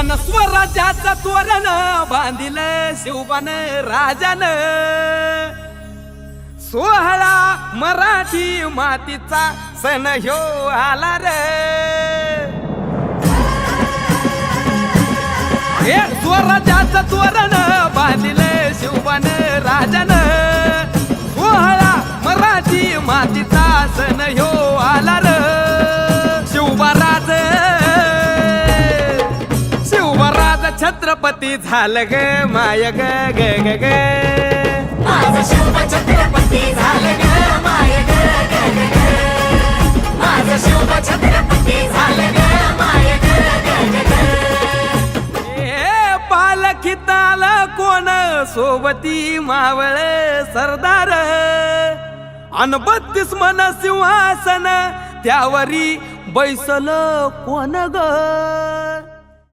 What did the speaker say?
अन स्वराज्याचं तोरण बांधिल शिवबान राजान सोहळा मराठी मातीचा सण ह्यो आला रे हे स्वराज्याचं तोरण बांधिल शिवबान राजान सोहळा मराठी मातीचा सण ह्यो आला रे शिवबाराज छत्रपती झालं ग माय ग ग ग ग माझं शिव छत्रपती झालं ग माय ग ग ग ग माझं शिव छत्रपती झालं ग माय ग ग ग ग ए पालखीत आलं कोण सोबती मावळ सरदार अन 32 मन सिंहासन त्यावरी बैसल कोण ग